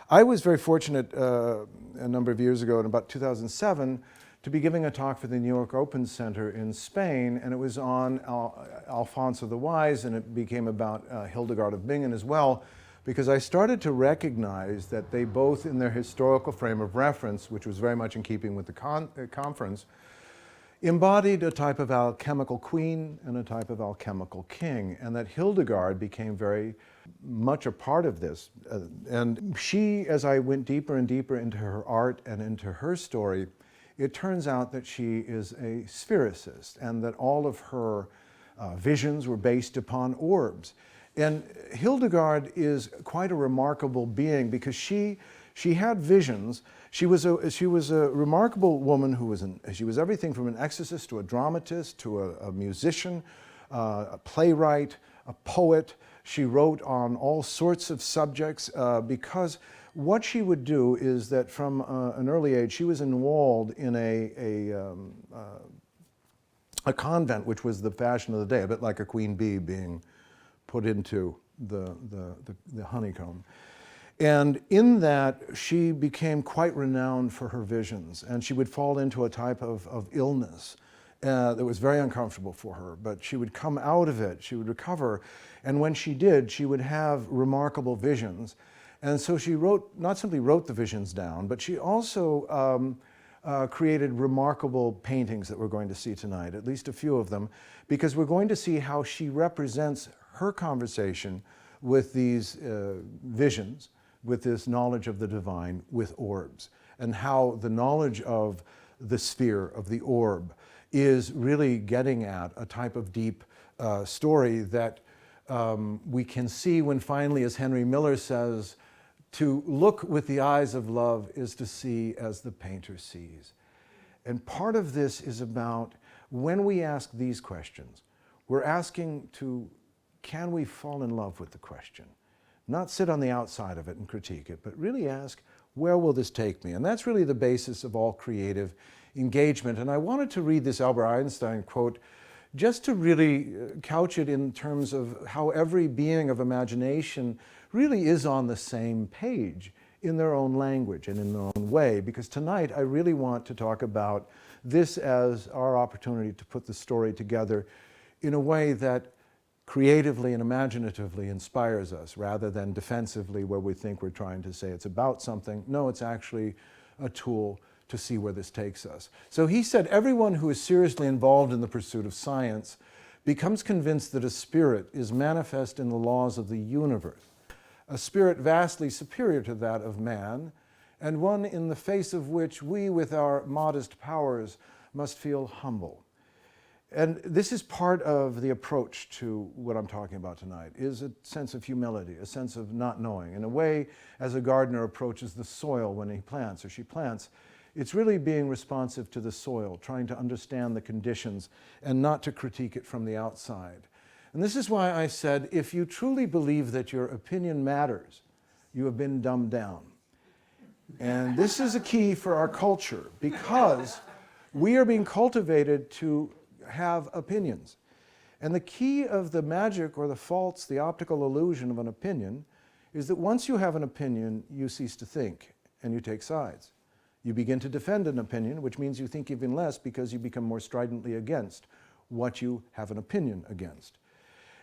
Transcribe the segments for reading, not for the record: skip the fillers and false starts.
I was very fortunate a number of years ago, in about 2007, to be giving a talk for the New York Open Center in Spain, and it was on Alfonso the Wise, and it became about Hildegard of Bingen as well, because I started to recognize that they both, in their historical frame of reference, which was very much in keeping with the conference, embodied a type of alchemical queen and a type of alchemical king, and that Hildegard became very much a part of this. And she, as I went deeper and deeper into her art and into her story, it turns out that she is a sphericist, and that all of her visions were based upon orbs. And Hildegard is quite a remarkable being because she had visions. She was a remarkable woman who she was everything from an exorcist to a dramatist to a musician, a playwright, a poet. She wrote on all sorts of subjects because what she would do is that from an early age she was enwalled in a convent, which was the fashion of the day, a bit like a queen bee being put into the honeycomb. And in that, she became quite renowned for her visions, and she would fall into a type of illness that was very uncomfortable for her, but she would come out of it, she would recover, and when she did, she would have remarkable visions. And so she not simply wrote the visions down, but she also created remarkable paintings that we're going to see tonight, at least a few of them, because we're going to see how she represents her conversation with these visions, with this knowledge of the divine, with orbs, and how the knowledge of the sphere, of the orb, is really getting at a type of deep story that we can see when finally, as Henry Miller says, to look with the eyes of love is to see as the painter sees. And part of this is about when we ask these questions, we're asking can we fall in love with the question? Not sit on the outside of it and critique it, but really ask, where will this take me? And that's really the basis of all creative engagement. And I wanted to read this Albert Einstein quote just to really couch it in terms of how every being of imagination really is on the same page in their own language and in their own way. Because tonight I really want to talk about this as our opportunity to put the story together in a way that creatively and imaginatively inspires us, rather than defensively where we think we're trying to say it's about something. No, it's actually a tool to see where this takes us. So he said, everyone who is seriously involved in the pursuit of science becomes convinced that a spirit is manifest in the laws of the universe, a spirit vastly superior to that of man, and one in the face of which we, with our modest powers, must feel humble. And this is part of the approach to what I'm talking about tonight, is a sense of humility, a sense of not knowing. In a way, as a gardener approaches the soil when he plants or she plants, it's really being responsive to the soil, trying to understand the conditions and not to critique it from the outside. And this is why I said, if you truly believe that your opinion matters, you have been dumbed down. And this is a key for our culture, because we are being cultivated to have opinions. And the key of the magic or the false, the optical illusion of an opinion is that once you have an opinion, you cease to think and you take sides. You begin to defend an opinion, which means you think even less because you become more stridently against what you have an opinion against.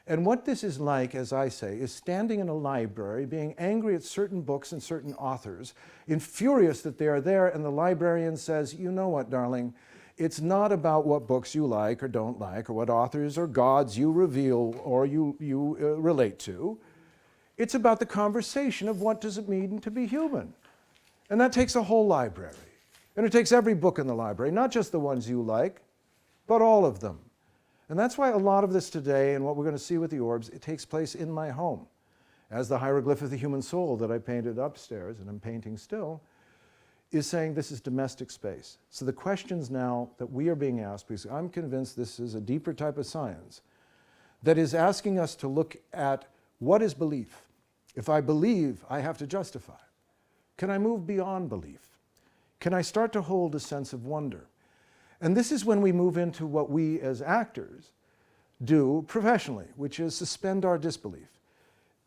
And what this is like, as I say, is standing in a library, being angry at certain books and certain authors, furious that they are there, and the librarian says, you know what, darling, it's not about what books you like or don't like, or what authors or gods you reveal or you relate to. It's about the conversation of what does it mean to be human. And that takes a whole library. And it takes every book in the library, not just the ones you like, but all of them. And that's why a lot of this today, and what we're going to see with the orbs, it takes place in my home. As the hieroglyph of the human soul that I painted upstairs, and I'm painting still, is saying this is domestic space. So the questions now that we are being asked, because I'm convinced this is a deeper type of science, that is asking us to look at what is belief. If I believe, I have to justify. Can I move beyond belief? Can I start to hold a sense of wonder? And this is when we move into what we as actors do professionally, which is suspend our disbelief.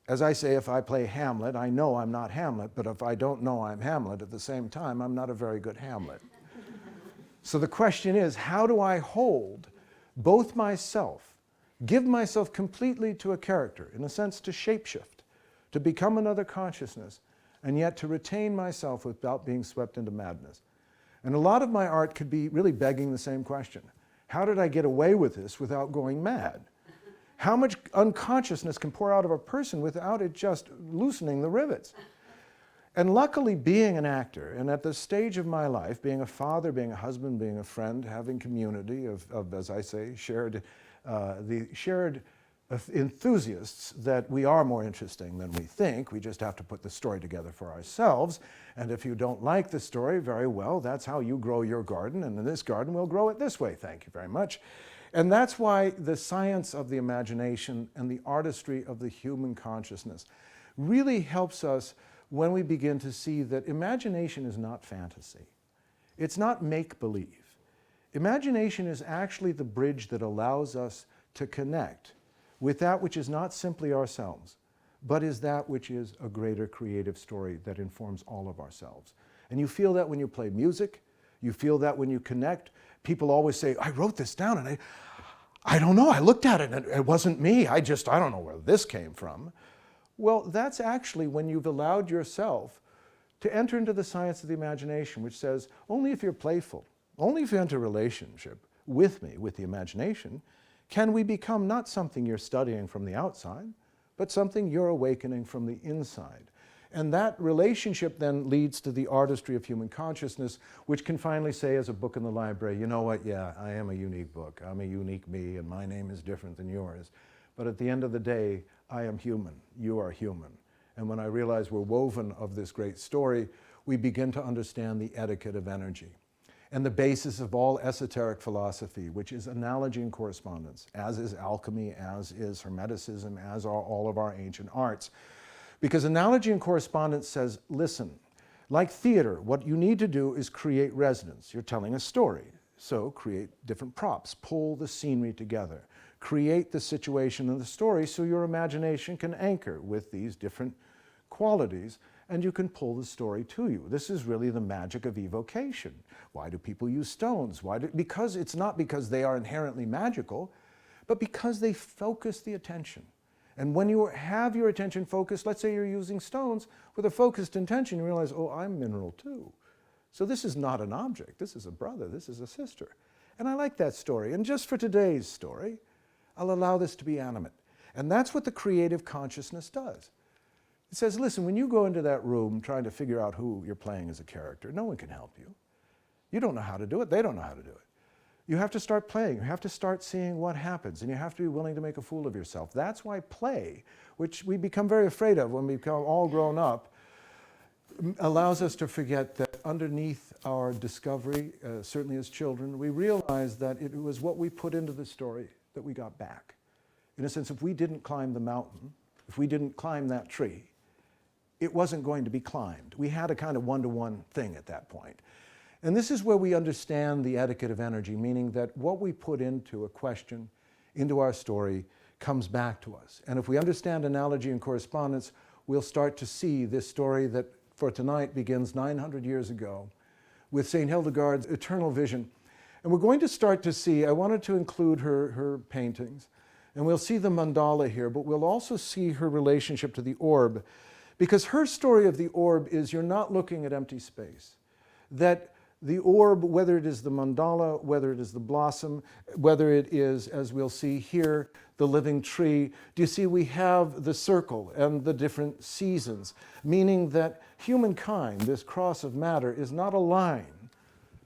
As I say, if I play Hamlet, I know I'm not Hamlet, but if I don't know I'm Hamlet at the same time, I'm not a very good Hamlet. So the question is, how do I hold both myself, give myself completely to a character, in a sense to shapeshift, to become another consciousness, and yet to retain myself without being swept into madness? And a lot of my art could be really begging the same question. How did I get away with this without going mad? How much unconsciousness can pour out of a person without it just loosening the rivets? And luckily, being an actor, and at this stage of my life, being a father, being a husband, being a friend, having community of as I say, shared enthusiasts that we are more interesting than we think. We just have to put the story together for ourselves. And if you don't like the story, very well, that's how you grow your garden. And in this garden, we'll grow it this way. Thank you very much. And that's why the science of the imagination and the artistry of the human consciousness really helps us when we begin to see that imagination is not fantasy. It's not make-believe. Imagination is actually the bridge that allows us to connect with that which is not simply ourselves, but is that which is a greater creative story that informs all of ourselves. And you feel that when you play music, you feel that when you connect. People always say, I wrote this down and I don't know, I looked at it and it wasn't me, I don't know where this came from. Well, that's actually when you've allowed yourself to enter into the science of the imagination, which says only if you're playful, only if you enter a relationship with me, with the imagination, can we become not something you're studying from the outside, but something you're awakening from the inside. And that relationship then leads to the artistry of human consciousness, which can finally say as a book in the library, you know what, yeah, I am a unique book, I'm a unique me, and my name is different than yours. But at the end of the day, I am human, you are human. And when I realize we're woven of this great story, we begin to understand the etiquette of energy. And the basis of all esoteric philosophy, which is analogy and correspondence, as is alchemy, as is Hermeticism, as are all of our ancient arts. Because analogy and correspondence says, listen, like theater, what you need to do is create resonance. You're telling a story, so create different props, pull the scenery together, create the situation and the story so your imagination can anchor with these different qualities and you can pull the story to you. This is really the magic of evocation. Why do people use stones? Because it's not because they are inherently magical, but because they focus the attention. And when you have your attention focused, let's say you're using stones with a focused intention, you realize, oh, I'm mineral too. So this is not an object, this is a brother, this is a sister. And I like that story. And just for today's story, I'll allow this to be animate. And that's what the creative consciousness does. It says, listen, when you go into that room trying to figure out who you're playing as a character, no one can help you. You don't know how to do it, they don't know how to do it. You have to start playing, you have to start seeing what happens, and you have to be willing to make a fool of yourself. That's why play, which we become very afraid of when we become all grown up, allows us to forget that underneath our discovery, certainly as children, we realize that it was what we put into the story that we got back. In a sense, if we didn't climb the mountain, if we didn't climb that tree, it wasn't going to be climbed. We had a kind of one-to-one thing at that point. And this is where we understand the etiquette of energy, meaning that what we put into a question, into our story, comes back to us. And if we understand analogy and correspondence, we'll start to see this story that for tonight begins 900 years ago with St. Hildegard's eternal vision. And we're going to start to see, I wanted to include her paintings, and we'll see the mandala here, but we'll also see her relationship to the orb, because her story of the orb is you're not looking at empty space. That the orb, whether it is the mandala, whether it is the blossom, whether it is, as we'll see here, the living tree, do you see we have the circle and the different seasons, meaning that humankind, this cross of matter, is not a line,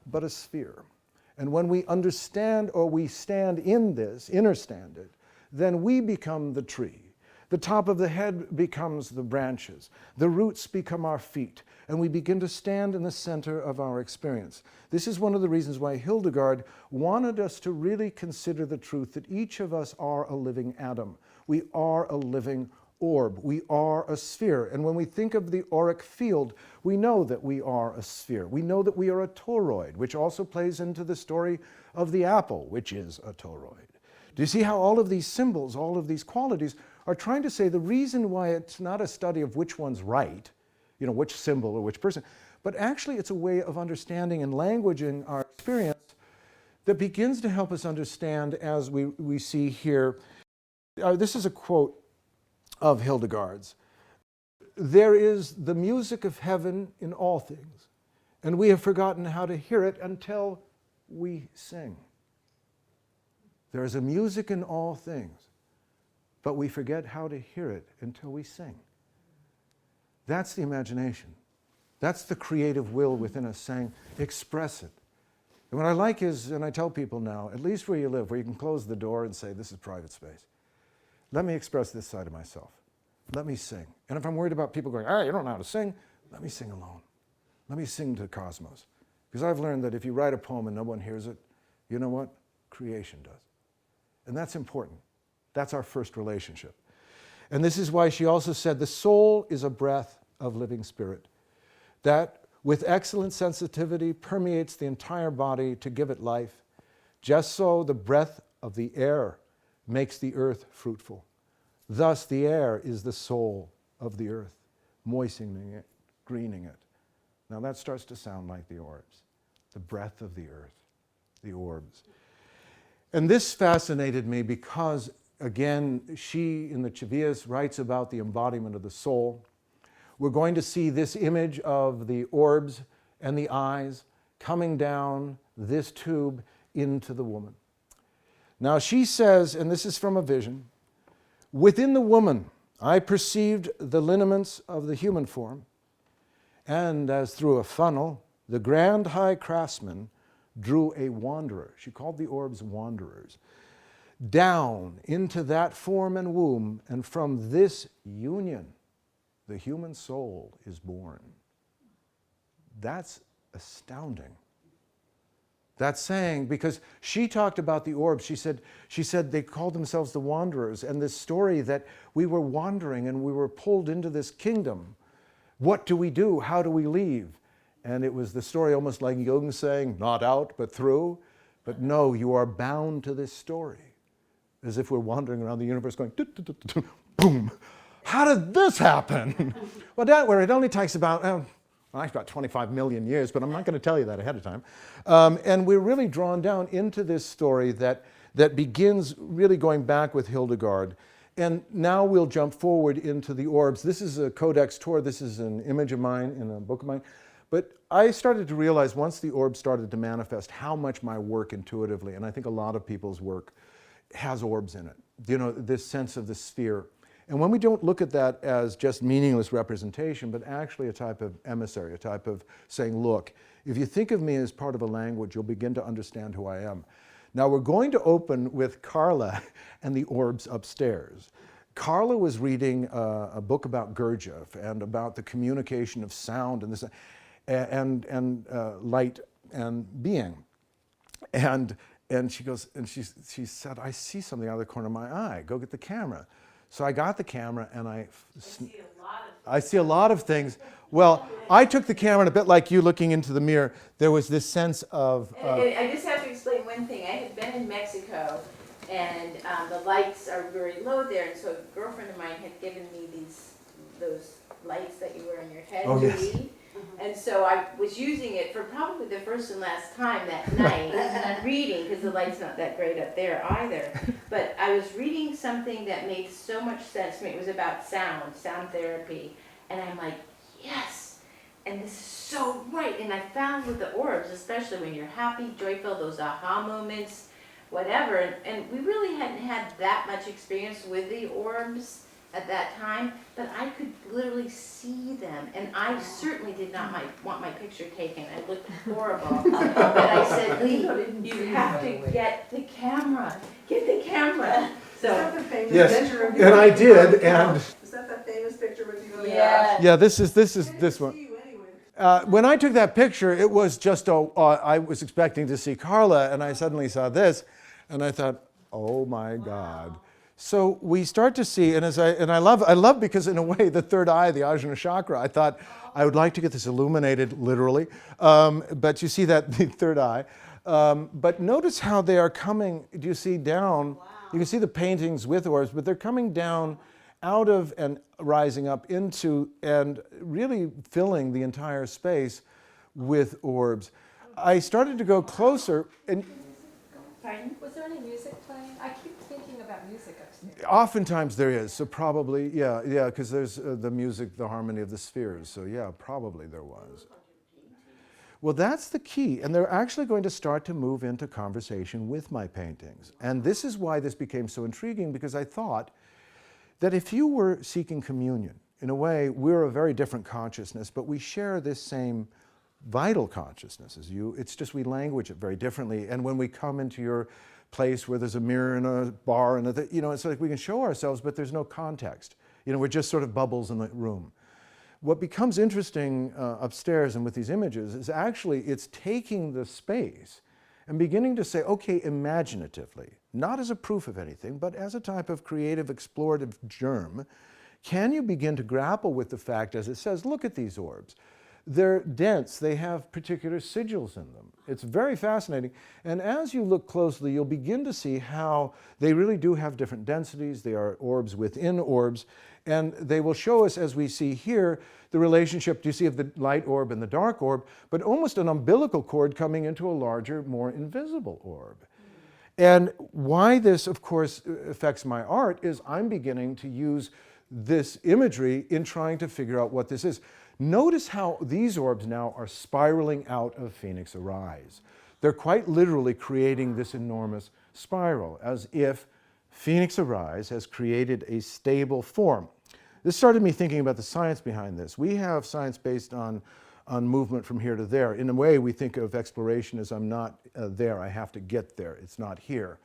but a sphere. And when we understand or we stand in this, understand it, then we become the tree. The top of the head becomes the branches. The roots become our feet. And we begin to stand in the center of our experience. This is one of the reasons why Hildegard wanted us to really consider the truth that each of us are a living atom. We are a living orb. We are a sphere. And when we think of the auric field, we know that we are a sphere. We know that we are a toroid, which also plays into the story of the apple, which is a toroid. Do you see how all of these symbols, all of these qualities are trying to say the reason why it's not a study of which one's right, you know, which symbol or which person, but actually it's a way of understanding and languaging our experience that begins to help us understand, as we see here. This is a quote of Hildegard's. "There is the music of heaven in all things, and we have forgotten how to hear it until we sing. There is a music in all things, but we forget how to hear it until we sing." That's the imagination. That's the creative will within us saying, express it. And what I like is, and I tell people now, at least where you live, where you can close the door and say, this is private space. Let me express this side of myself. Let me sing. And if I'm worried about people going, you don't know how to sing, let me sing alone. Let me sing to the cosmos. Because I've learned that if you write a poem and no one hears it, you know what? Creation does. And that's important. That's our first relationship. And this is why she also said, the soul is a breath of living spirit that with excellent sensitivity permeates the entire body to give it life. Just so the breath of the air makes the earth fruitful. Thus the air is the soul of the earth, moistening it, greening it. Now that starts to sound like the orbs, the breath of the earth, the orbs. And this fascinated me because, again, she in the Chavias writes about the embodiment of the soul. We're going to see this image of the orbs and the eyes coming down this tube into the woman. Now she says, and this is from a vision, within the woman I perceived the lineaments of the human form, and as through a funnel, the grand high craftsman drew a wanderer. She called the orbs wanderers. Down into that form and womb, and from this union, the human soul is born. That's astounding. That's saying, because she talked about the orbs, she said they called themselves the wanderers, and this story that we were wandering and we were pulled into this kingdom. What do we do? How do we leave? And it was the story almost like Jung saying, not out, but through. But no, you are bound to this story. As if we're wandering around the universe going, boom. How did this happen? Well, don't worry, it only takes about 25 million years, but I'm not going to tell you that ahead of time. And we're really drawn down into this story that begins really going back with Hildegard. And now we'll jump forward into the orbs. This is a Codex Tor. This is an image of mine in a book of mine. But I started to realize once the orbs started to manifest how much my work intuitively, and I think a lot of people's work, has orbs in it. You know, this sense of the sphere. And when we don't look at that as just meaningless representation, but actually a type of emissary, a type of saying, look, if you think of me as part of a language, you'll begin to understand who I am. Now we're going to open with Carla and the orbs upstairs. Carla was reading a book about Gurdjieff and about the communication of sound and this and light and being. And she goes, and she said, I see something out of the corner of my eye. Go get the camera. So I got the camera and I see a lot of things. Well, I took the camera and a bit like you looking into the mirror, there was this sense of... And I just have to explain one thing. I had been in Mexico and the lights are very low there. And so a girlfriend of mine had given me those lights that you wear on your head to read. And so I was using it for probably the first and last time that night, reading, because the light's not that great up there either. But I was reading something that made so much sense to me. It was about sound therapy. And I'm like, yes, and this is so right. And I found with the orbs, especially when you're happy, joyful, those aha moments, whatever. And we really hadn't had that much experience with the orbs at that time, but I could literally see them, and I certainly did not want my picture taken. I looked horrible, but I said, Leigh, you have to get the camera. Get the camera. So, is that the famous picture of you? And I did, and... Is that famous picture with you? yeah. this is this one. When I took that picture, it was just, I was expecting to see Carla, and I suddenly saw this, and I thought, oh my God. So we start to see, and I love because in a way the third eye, the Ajna chakra, I thought I would like to get this illuminated literally, but you see that the third eye. But notice how they are coming. Do you see down? Wow. You can see the paintings with orbs, but they're coming down out of and rising up into and really filling the entire space with orbs. I started to go closer, and Pardon? Was there any music playing? I keep thinking about music upstairs. oftentimes there is, so probably, yeah, because there's the music, the harmony of the spheres, so yeah, probably there was. Well, that's the key, and they're actually going to start to move into conversation with my paintings. And this is why this became so intriguing, because I thought that if you were seeking communion, in a way, we're a very different consciousness, but we share this same vital consciousness as you. It's just we language it very differently. And when we come into your place where there's a mirror and a bar and it's like we can show ourselves, but there's no context. We're just sort of bubbles in the room. What becomes interesting upstairs and with these images is actually it's taking the space and beginning to say, okay, imaginatively, not as a proof of anything, but as a type of creative, explorative germ, can you begin to grapple with the fact, as it says, look at these orbs. They're dense, they have particular sigils in them. It's very fascinating. And as you look closely, you'll begin to see how they really do have different densities. They are orbs within orbs. And they will show us, as we see here, the relationship, do you see, of the light orb and the dark orb, but almost an umbilical cord coming into a larger, more invisible orb. And why this, of course, affects my art is I'm beginning to use this imagery in trying to figure out what this is. Notice how these orbs now are spiraling out of Phoenix Arise. They're quite literally creating this enormous spiral, as if Phoenix Arise has created a stable form. This started me thinking about the science behind this. We have science based on movement from here to there. In a way, we think of exploration as I'm not there, I have to get there, it's not here.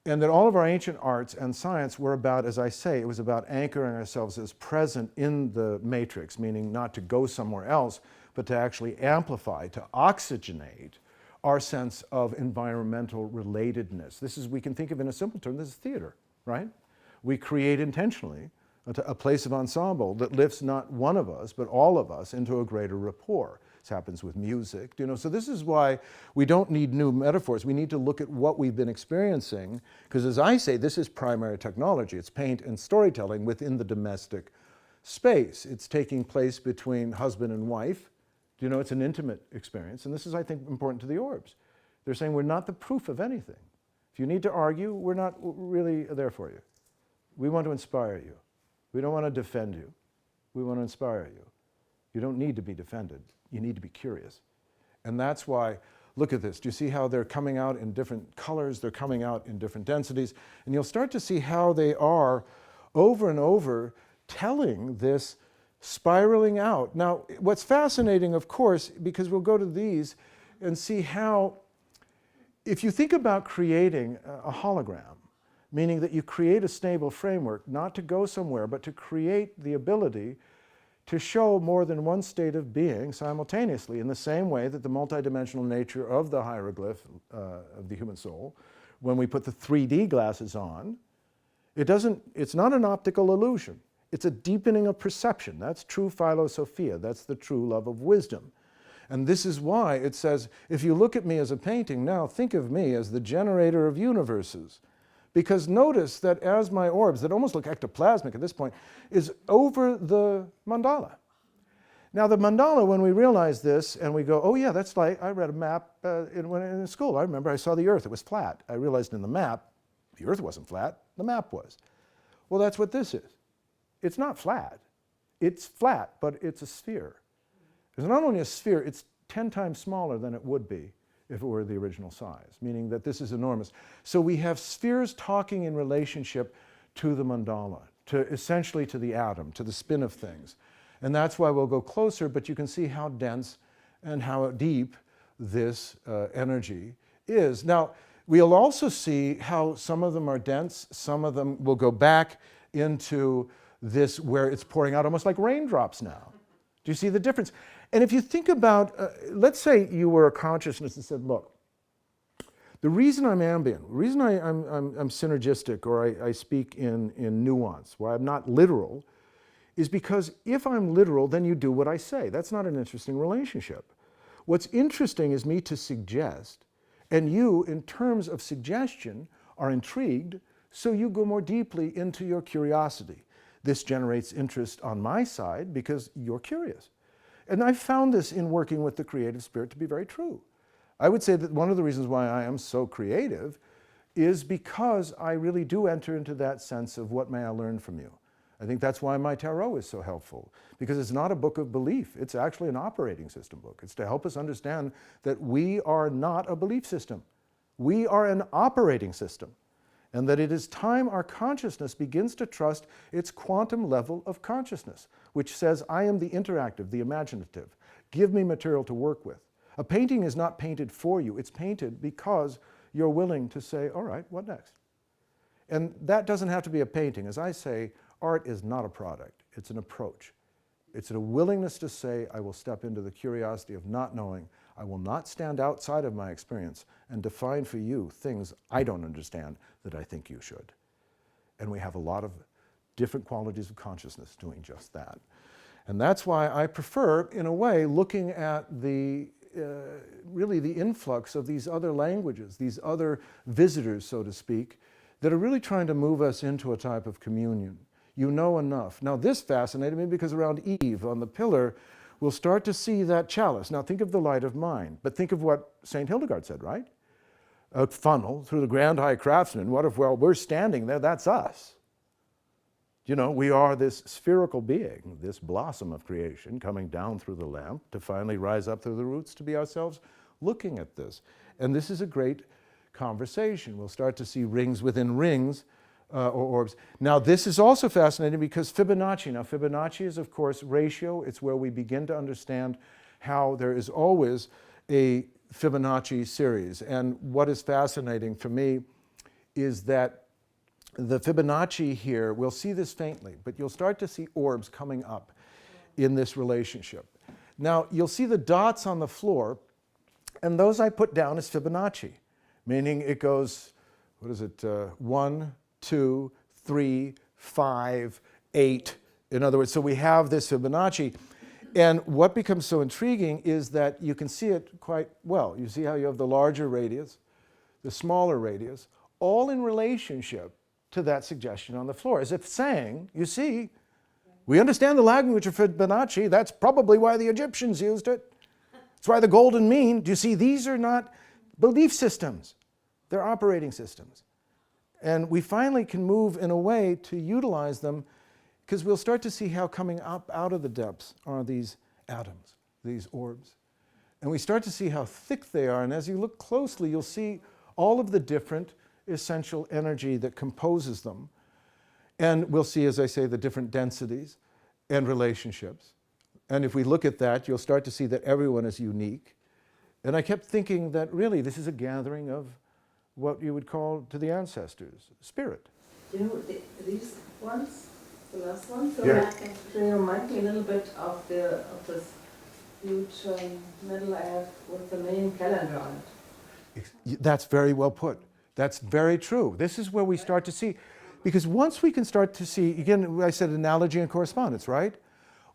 And that all of our ancient arts and science were about, as I say, it was about anchoring ourselves as present in the matrix, meaning not to go somewhere else, but to actually amplify, to oxygenate our sense of environmental relatedness. This is, we can think of in a simple term, this is theater, right? We create intentionally a place of ensemble that lifts not one of us, but all of us into a greater rapport. This happens with music, so this is why we don't need new metaphors. We need to look at what we've been experiencing, because as I say, this is primary technology. It's paint and storytelling within the domestic space. It's taking place between husband and wife. It's an intimate experience, and this is, I think, important to the orbs. They're saying we're not the proof of anything. If you need to argue, we're not really there for you. We want to inspire you. We don't want to defend you. We want to inspire you. You don't need to be defended. You need to be curious. And that's why, look at this. Do you see how they're coming out in different colors? They're coming out in different densities. And you'll start to see how they are, over and over, telling this spiraling out. Now, what's fascinating, of course, because we'll go to these and see how, if you think about creating a hologram, meaning that you create a stable framework, not to go somewhere, but to create the ability to show more than one state of being simultaneously, in the same way that the multidimensional nature of the hieroglyph of the human soul, when we put the 3D glasses on, it's not an optical illusion. It's a deepening of perception. That's true philosophia. That's the true love of wisdom. And this is why it says, if you look at me as a painting, now think of me as the generator of universes. Because notice that as my orbs, that almost look ectoplasmic at this point, is over the mandala. Now the mandala, when we realize this and we go, oh yeah, that's like, I read a map in school. I remember I saw the Earth, it was flat. I realized in the map, the Earth wasn't flat, the map was. Well, that's what this is. It's not flat. It's flat, but it's a sphere. It's not only a sphere, it's 10 times smaller than it would be if it were the original size, meaning that this is enormous. So we have spheres talking in relationship to the mandala, essentially to the atom, to the spin of things. And that's why we'll go closer, but you can see how dense and how deep this energy is. Now, we'll also see how some of them are dense, some of them will go back into this where it's pouring out almost like raindrops now. Do you see the difference? And if you think about, let's say you were a consciousness and said, look, the reason I'm ambient, the reason I'm synergistic, or I speak in nuance, why I'm not literal, is because if I'm literal, then you do what I say. That's not an interesting relationship. What's interesting is me to suggest, and you, in terms of suggestion, are intrigued So you go more deeply into your curiosity. This generates interest on my side because you're curious. And I found this in working with the creative spirit to be very true. I would say that one of the reasons why I am so creative is because I really do enter into that sense of what may I learn from you. I think that's why my tarot is so helpful, because it's not a book of belief. It's actually an operating system book. It's to help us understand that we are not a belief system. We are an operating system, and that it is time our consciousness begins to trust its quantum level of consciousness, which says, I am the interactive, the imaginative. Give me material to work with. A painting is not painted for you. It's painted because you're willing to say, all right, what next? And that doesn't have to be a painting. As I say, art is not a product. It's an approach. It's a willingness to say, I will step into the curiosity of not knowing. I will not stand outside of my experience and define for you things I don't understand that I think you should. And we have a lot of different qualities of consciousness doing just that. And that's why I prefer, in a way, looking at really the influx of these other languages, these other visitors, so to speak, that are really trying to move us into a type of communion. You know enough. Now this fascinated me because around Eve on the pillar, we'll start to see that chalice. Now think of the light of mind, but think of what St. Hildegard said, right? A funnel through the grand high craftsman. What if, well, we're standing there, that's us. You know, we are this spherical being, this blossom of creation coming down through the lamp to finally rise up through the roots to be ourselves looking at this. And this is a great conversation. We'll start to see rings within rings, or orbs. Now this is also fascinating because Fibonacci, now Fibonacci is of course ratio. It's where we begin to understand how there is always a Fibonacci series. And what is fascinating for me is that the Fibonacci here, we'll see this faintly, but you'll start to see orbs coming up in this relationship. Now you'll see the dots on the floor, and those I put down as Fibonacci, meaning it goes, what is it, 1, 2, 3, 5, 8. In other words, so we have this Fibonacci. And what becomes so intriguing is that you can see it quite well. You see how you have the larger radius, the smaller radius, all in relationship to that suggestion on the floor, as if saying, you see, we understand the language of Fibonacci. That's probably why the Egyptians used it. That's why the golden mean. Do you see, these are not belief systems. They're operating systems. And we finally can move in a way to utilize them, because we'll start to see how coming up out of the depths are these atoms, these orbs. And we start to see how thick they are. And as you look closely, you'll see all of the different essential energy that composes them. And we'll see, as I say, the different densities and relationships. And if we look at that, you'll start to see that everyone is unique. And I kept thinking that really this is a gathering of what you would call to the ancestors, spirit. You know, these ones, the last one, so Yeah. they remind me a little bit of this huge medal I have with the name calendar on it. That's very well put. That's very true. This is where we start to see, because once we can start to see, again, I said analogy and correspondence, right?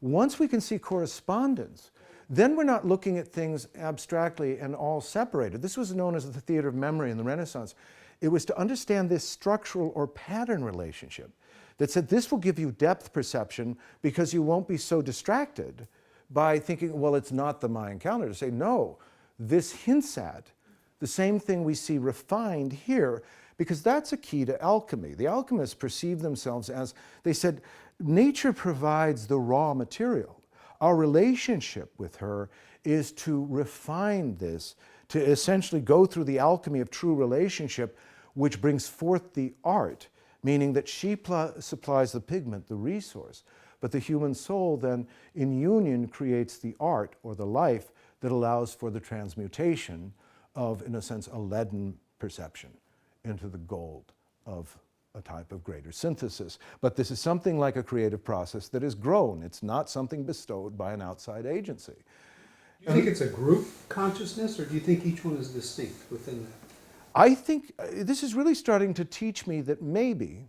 Once we can see correspondence, then we're not looking at things abstractly and all separated. This was known as the theater of memory in the Renaissance. It was to understand this structural or pattern relationship that said this will give you depth perception because you won't be so distracted by thinking, well, it's not the Mayan calendar. To say, no, this hints at the same thing we see refined here, because that's a key to alchemy. The alchemists perceived themselves as, they said, nature provides the raw material. Our relationship with her is to refine this, to essentially go through the alchemy of true relationship, which brings forth the art, meaning that she supplies the pigment, the resource, but the human soul then in union creates the art or the life that allows for the transmutation of, in a sense, a leaden perception into the gold of a type of greater synthesis. But this is something like a creative process that is grown. It's not something bestowed by an outside agency. Do you think it's a group consciousness, or do you think each one is distinct within that? I think this is really starting to teach me that maybe,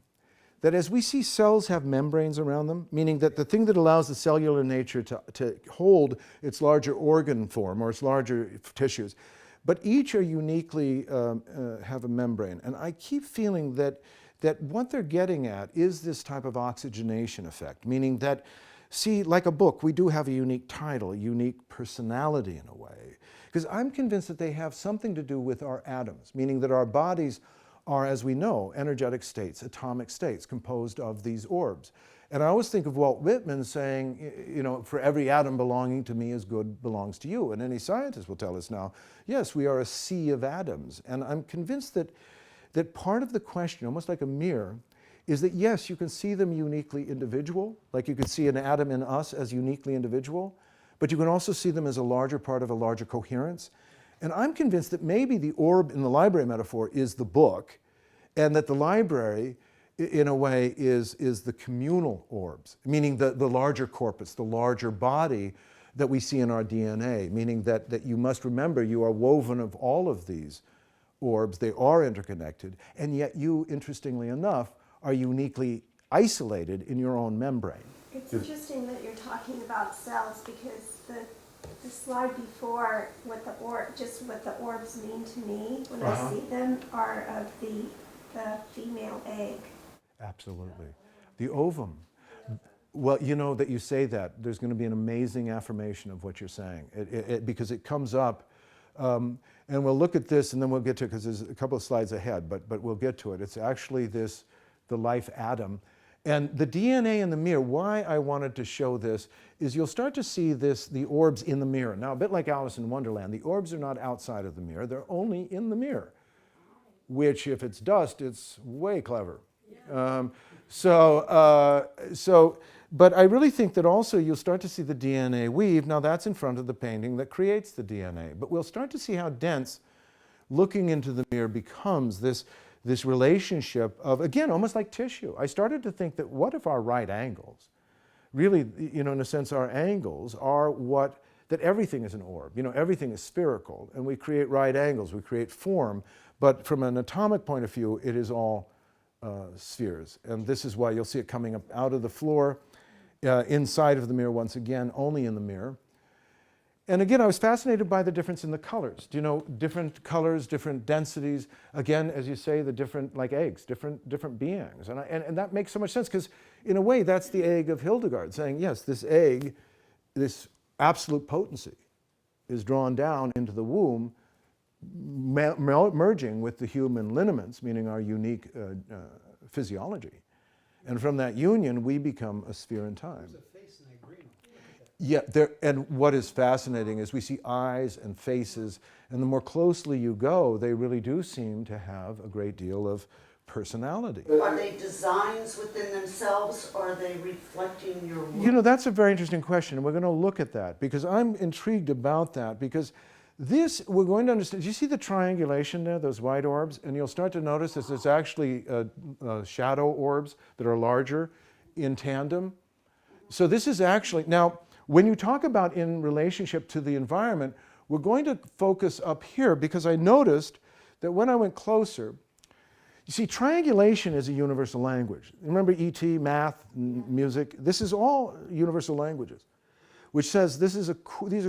that as we see cells have membranes around them, meaning that the thing that allows the cellular nature to hold its larger organ form or its larger tissues, but each are uniquely have a membrane. And I keep feeling that that what they're getting at is this type of oxygenation effect, meaning that, see, like a book, we do have a unique title, a unique personality in a way. Because I'm convinced that they have something to do with our atoms, meaning that our bodies are, as we know, energetic states, atomic states, composed of these orbs. And I always think of Walt Whitman saying, you know, for every atom belonging to me as good belongs to you. And any scientist will tell us now, yes, we are a sea of atoms. And I'm convinced that part of the question, almost like a mirror, is that yes, you can see them uniquely individual, like you can see an atom in us as uniquely individual, but you can also see them as a larger part of a larger coherence. And I'm convinced that maybe the orb in the library metaphor is the book, and that the library, in a way, is the communal orbs, meaning the larger corpus, the larger body that we see in our DNA, meaning that you must remember you are woven of all of these orbs, they are interconnected, and yet you, interestingly enough, are uniquely isolated in your own membrane. It's interesting that you're talking about cells, because the slide before, what the orbs mean to me when I see them are of the female egg. Absolutely. The ovum. Well, you know that you say that, there's going to be an amazing affirmation of what you're saying, because it comes up, and we'll look at this and then we'll get to it, because there's a couple of slides ahead, but we'll get to it. It's actually the life atom. And the DNA in the mirror, why I wanted to show this is you'll start to see the orbs in the mirror. Now, a bit like Alice in Wonderland, the orbs are not outside of the mirror, they're only in the mirror, which if it's dust, it's way clever. But I really think that also you'll start to see the DNA weave. Now that's in front of the painting that creates the DNA. But we'll start to see how dense looking into the mirror becomes this relationship of, again, almost like tissue. I started to think that what if our right angles, really, you know, in a sense, our angles are that everything is an orb. You know, everything is spherical, and we create right angles, we create form, but from an atomic point of view, it is all spheres. And this is why you'll see it coming up out of the floor, inside of the mirror once again, only in the mirror. And again, I was fascinated by the difference in the colors. Do you know, different colors, different densities, again, as you say, the different, like eggs, different beings. And that makes so much sense, because in a way, that's the egg of Hildegard, saying, yes, this egg, this absolute potency is drawn down into the womb, merging with the human lineaments, meaning our unique physiology. And from that union, we become a sphere in time. There's a face in that green. Yeah, and what is fascinating is we see eyes and faces, and the more closely you go, they really do seem to have a great deal of personality. Are they designs within themselves, or are they reflecting your work? You know, that's a very interesting question, and we're going to look at that, because I'm intrigued about that, because this, we're going to understand. Do you see the triangulation there, those white orbs? And you'll start to notice that there's actually shadow orbs that are larger in tandem. So this is actually, now, when you talk about in relationship to the environment, we're going to focus up here, because I noticed that when I went closer, you see, triangulation is a universal language. Remember E.T., math, music? This is all universal languages, which says these are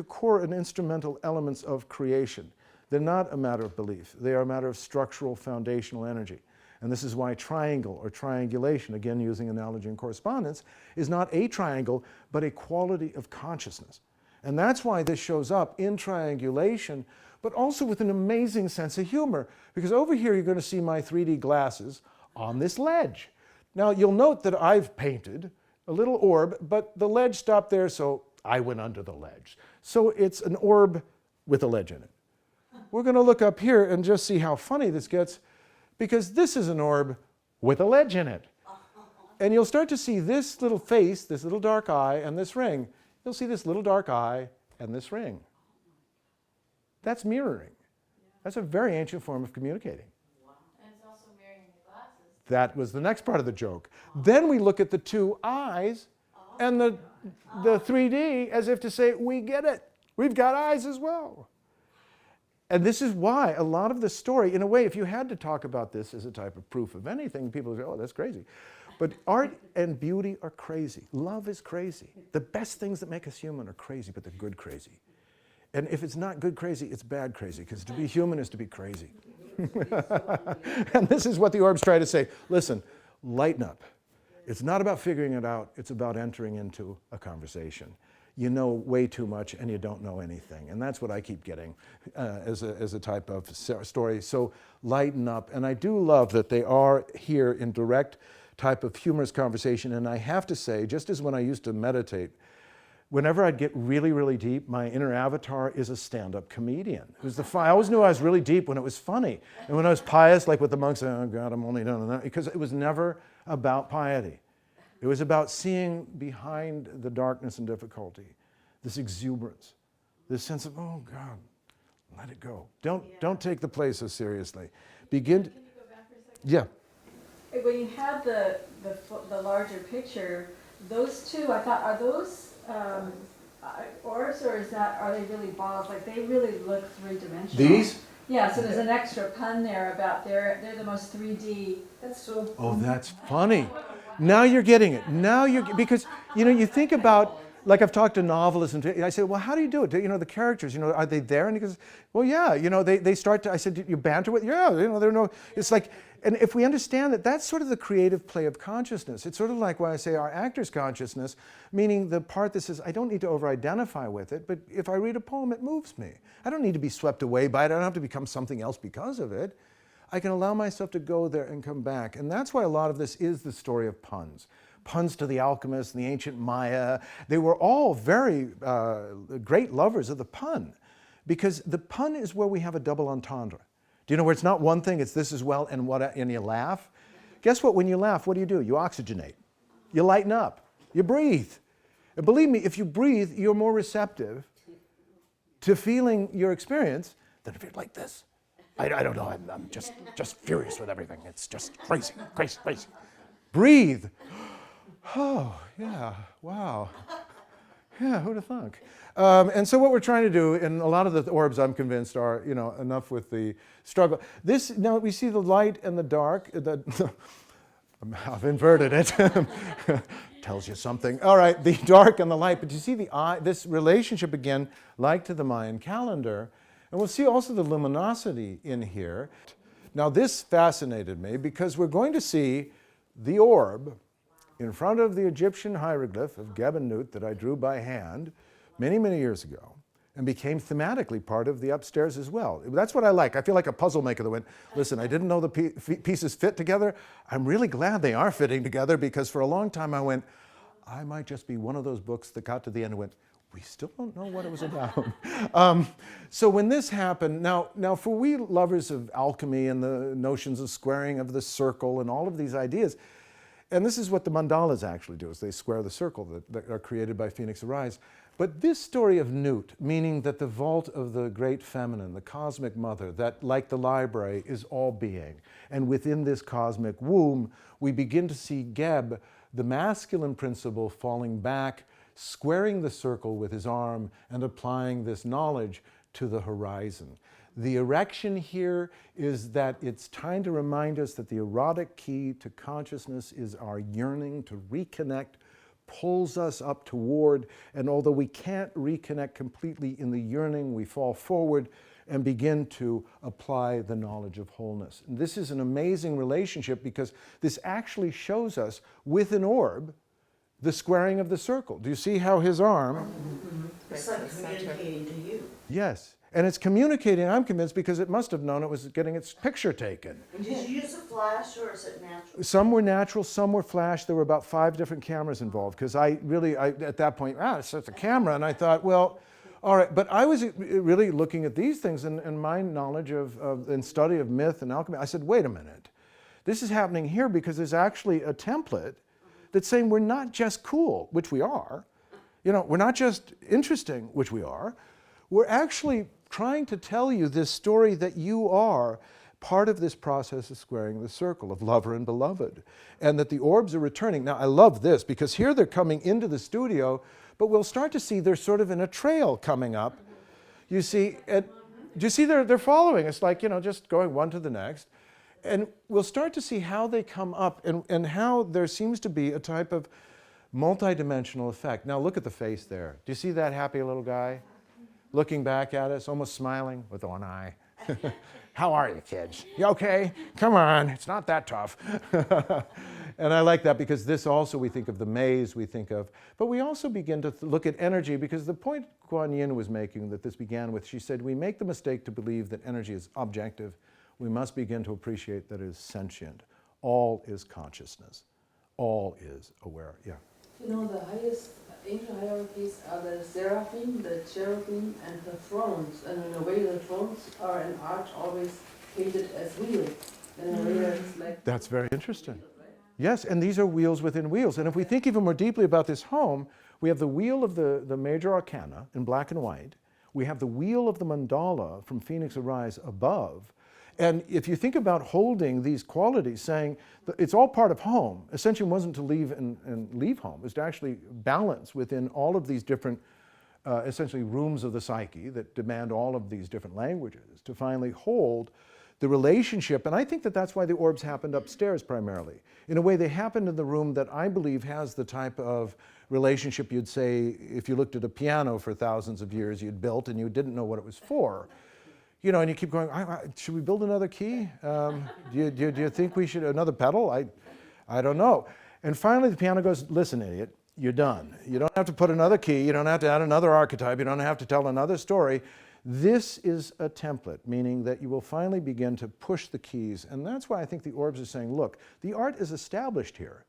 core and instrumental elements of creation. They're not a matter of belief. They are a matter of structural foundational energy. And this is why triangle or triangulation, again using analogy and correspondence, is not a triangle, but a quality of consciousness. And that's why this shows up in triangulation, but also with an amazing sense of humor. Because over here you're going to see my 3D glasses on this ledge. Now you'll note that I've painted a little orb, but the ledge stopped there, so I went under the ledge. So it's an orb with a ledge in it. We're going to look up here and just see how funny this gets, because this is an orb with a ledge in it. And you'll start to see this little face, this little dark eye, and this ring. You'll see this little dark eye and this ring. That's mirroring. That's a very ancient form of communicating. And it's also wearing the glasses. That was the next part of the joke. Then we look at the two eyes and the 3D as if to say, we get it. We've got eyes as well. And this is why a lot of the story, in a way, if you had to talk about this as a type of proof of anything, people would say, oh, that's crazy. But art and beauty are crazy. Love is crazy. The best things that make us human are crazy, but they're good crazy. And if it's not good crazy, it's bad crazy, because to be human is to be crazy. And this is what the orbs try to say. Listen, lighten up. It's not about figuring it out. It's about entering into a conversation. You know way too much and you don't know anything. And that's what I keep getting as a type of story. So lighten up. And I do love that they are here in direct type of humorous conversation. And I have to say, just as when I used to meditate, whenever I'd get really, really deep, my inner avatar is a stand-up comedian. I always knew I was really deep when it was funny. And when I was pious, like with the monks, oh God, I'm only doing that. Because it was never about piety. It was about seeing behind the darkness and difficulty, this exuberance, this sense of, oh God, let it go. Don't take the play so seriously. Begin. Can you go back for a second? Yeah. When you had the larger picture, those two, I thought, are those orbs, or are they really balls? Like, they really look three-dimensional. These? Yeah, so there's an extra pun there about they're the most 3D. That's true. Oh, that's funny. Now you're getting it. Because, you think about, like I've talked to novelists and I say, well, how do you do it? The characters, are they there? And he goes, well, yeah, they start to, I said, you banter with, yeah, they're no, it's like, and if we understand that, that's sort of the creative play of consciousness. It's sort of like when I say our actor's consciousness, meaning the part that says, I don't need to over-identify with it, but if I read a poem, it moves me. I don't need to be swept away by it. I don't have to become something else because of it. I can allow myself to go there and come back. And that's why a lot of this is the story of puns. Puns to the alchemists and the ancient Maya. They were all very great lovers of the pun, because the pun is where we have a double entendre. Do you know where it's not one thing, it's this as well, and you laugh? Guess what, when you laugh, what do? You oxygenate. You lighten up. You breathe. And believe me, if you breathe, you're more receptive to feeling your experience than if you're like this. I don't know, I'm just furious with everything. It's just crazy. Breathe. Oh, yeah, wow. Yeah, who'd have thunk? And so what we're trying to do, and a lot of the orbs, I'm convinced, are, enough with the struggle. Now we see the light and the dark. I've inverted it. Tells you something. All right, the dark and the light. But you see this relationship again, like to the Mayan calendar. And we'll see also the luminosity in here. Now this fascinated me because we're going to see the orb in front of the Egyptian hieroglyph of Geb and Nut that I drew by hand many, many years ago and became thematically part of the upstairs as well. That's what I like. I feel like a puzzle maker that went, listen, I didn't know the pieces fit together. I'm really glad they are fitting together, because for a long time I went, I might just be one of those books that got to the end and went, we still don't know what it was about. So when this happened, now for we lovers of alchemy and the notions of squaring of the circle and all of these ideas, and this is what the mandalas actually do, is they square the circle that are created by Phoenix Arise. But this story of Nut, meaning that the vault of the great feminine, the cosmic mother, that like the library is all being, and within this cosmic womb, we begin to see Geb, the masculine principle, falling back, squaring the circle with his arm and applying this knowledge to the horizon. The erection here is that it's time to remind us that the erotic key to consciousness is our yearning to reconnect, pulls us up toward, and although we can't reconnect completely in the yearning, we fall forward and begin to apply the knowledge of wholeness. And this is an amazing relationship, because this actually shows us with an orb the squaring of the circle. Do you see how his arm? It's like communicating to you. Yes. And it's communicating, I'm convinced, because it must have known it was getting its picture taken. Did you use a flash, or is it natural? Some were natural, some were flash. There were about 5 different cameras involved, because I at that point, it's just a camera. And I thought, well, all right. But I was really looking at these things and my knowledge of and study of myth and alchemy. I said, wait a minute. This is happening here because there's actually a template that's saying we're not just cool, which we are. We're not just interesting, which we are. We're actually trying to tell you this story that you are part of this process of squaring the circle of lover and beloved, and that the orbs are returning. Now, I love this, because here they're coming into the studio, but we'll start to see they're sort of in a trail coming up. You see, do you see they're following? It's like, just going one to the next. And we'll start to see how they come up and how there seems to be a type of multidimensional effect. Now look at the face there. Do you see that happy little guy looking back at us, almost smiling with one eye? How are you, kids? You okay? Come on, it's not that tough. And I like that because this also, we think of the maze, we think of, but we also begin to look at energy, because the point Kuan Yin was making that this began with, she said, we make the mistake to believe that energy is objective. We must begin to appreciate that it is sentient. All is consciousness. All is aware. Yeah. You know, the highest ancient hierarchies are the seraphim, the cherubim, and the thrones. And in a way, the thrones are in art always painted as wheels. In a way, it's like... That's very interesting. Yes, and these are wheels within wheels. And if we think even more deeply about this home, we have the wheel of the major arcana in black and white. We have the wheel of the mandala from Phoenix Arise above. And if you think about holding these qualities, saying that it's all part of home, Ascension wasn't to leave and leave home. It's to actually balance within all of these different, essentially, rooms of the psyche that demand all of these different languages, to finally hold the relationship. And I think that that's why the orbs happened upstairs primarily. In a way, they happened in the room that I believe has the type of relationship you'd say if you looked at a piano for thousands of years you'd built and you didn't know what it was for. You know, and you keep going, should we build another key? Do you think we should, another pedal? I don't know. And finally the piano goes, listen, idiot, you're done. You don't have to put another key, you don't have to add another archetype, you don't have to tell another story. This is a template, meaning that you will finally begin to push the keys. And that's why I think the orbs are saying, look, the art is established here.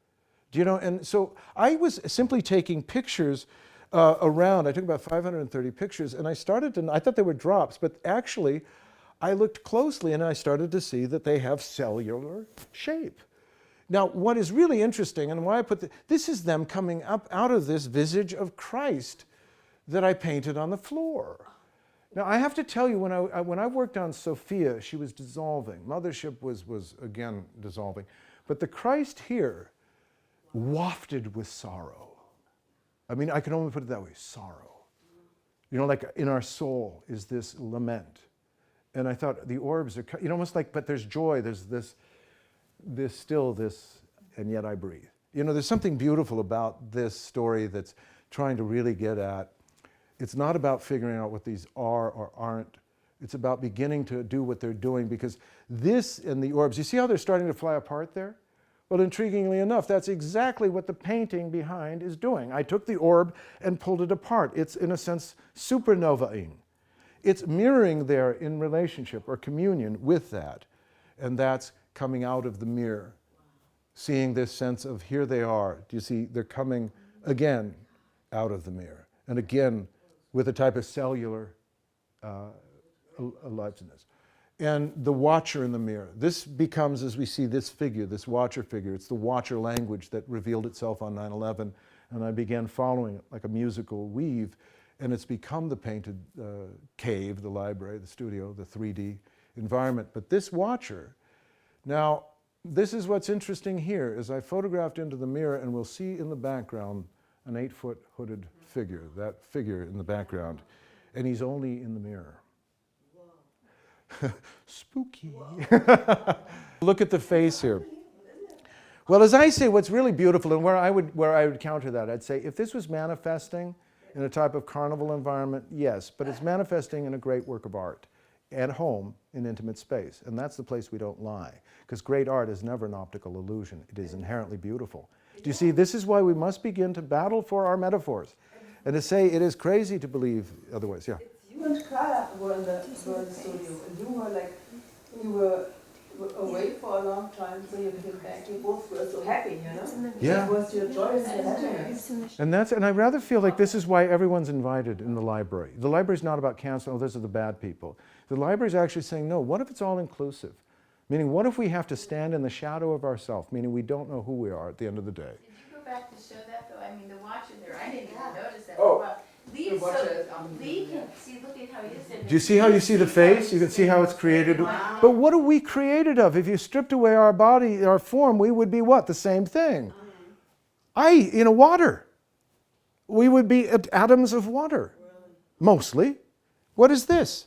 Do you know, and so I was simply taking pictures around. I took about 530 pictures, and I started to, I thought they were drops, but actually I looked closely and I started to see that they have cellular shape. Now, what is really interesting, and why I put this is them coming up out of this visage of Christ that I painted on the floor. Now, I have to tell you, when I worked on Sophia, she was dissolving. Mothership was again dissolving. But the Christ here wafted with sorrow. I mean, I can only put it that way, sorrow. You know, like in our soul is this lament. And I thought the orbs are, you know, almost like, but there's joy, there's this, and yet I breathe. You know, there's something beautiful about this story that's trying to really get at, it's not about figuring out what these are or aren't. It's about beginning to do what they're doing, because this and the orbs, you see how they're starting to fly apart there? Well, intriguingly enough, that's exactly what the painting behind is doing. I took the orb and pulled it apart. It's, in a sense, supernovaing. It's mirroring there in relationship or communion with that. And that's coming out of the mirror, seeing this sense of here they are. Do you see? They're coming again out of the mirror. And again, with a type of cellular aliveness. And the watcher in the mirror. This becomes, as we see this figure, this watcher figure, it's the watcher language that revealed itself on 9/11, and I began following it like a musical weave, and it's become the painted cave, the library, the studio, the 3D environment. But this watcher, now, this is what's interesting here, is I photographed into the mirror, and we'll see in the background an 8-foot hooded figure, that figure in the background, and he's only in the mirror. Spooky. Look at the face here. Well, as I say, what's really beautiful, and where I would counter that, I'd say if this was manifesting in a type of carnival environment, yes, but it's manifesting in a great work of art at home in intimate space, and that's the place we don't lie, because great art is never an optical illusion. It is inherently beautiful. Do you see? This is why we must begin to battle for our metaphors, and to say it is crazy to believe otherwise. Yeah. You and Carla were in the studio, and you were like, you were away for a long time, so you came back. You both were so happy, you know? Yeah. It was your joy and your happiness. And I rather feel like this is why everyone's invited in the library. The library's not about canceling, oh, those are the bad people. The library's actually saying, no, what if it's all inclusive? Meaning, what if we have to stand in the shadow of ourselves, meaning we don't know who we are at the end of the day? Did you go back to show that though? I mean, the watch in there, I didn't even notice that. Oh. Well, Leigh The is watcher so, is unbelievable. Leigh can see, look at how he is in Do you see how you see the face? You can see how it's created. Wow. But what are we created of? If you stripped away our body, our form, we would be what? The same thing. Water. We would be atoms of water, mostly. What is this?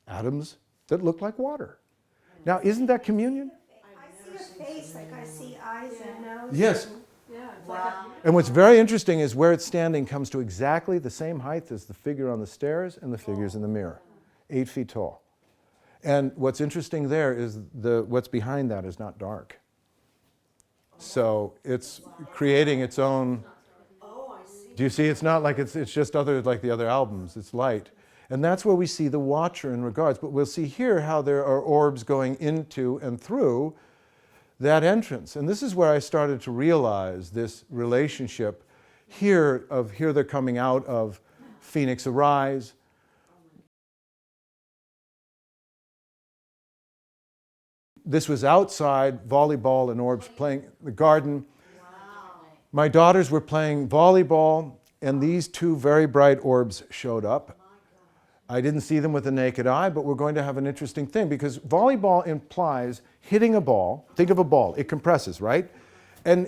Atoms that look like water. Now, isn't that communion? I see a face, like I see eyes and nose. Yes. Yeah, it's Wow. And what's very interesting is where it's standing comes to exactly the same height as the figure on the stairs and the figures in the mirror, 8 feet tall. And what's interesting there is what's behind that is not dark. So it's creating its own. Oh, I see. Do you see? It's not like it's just like the other albums. It's light. And that's where we see the watcher in regards. But we'll see here how there are orbs going into and through that entrance. And this is where I started to realize this relationship here they're coming out of Phoenix Arise. This was outside, volleyball and orbs playing in the garden. Wow. My daughters were playing volleyball, and these two very bright orbs showed up. I didn't see them with the naked eye, but we're going to have an interesting thing because volleyball implies hitting a ball. Think of a ball. It compresses, right? And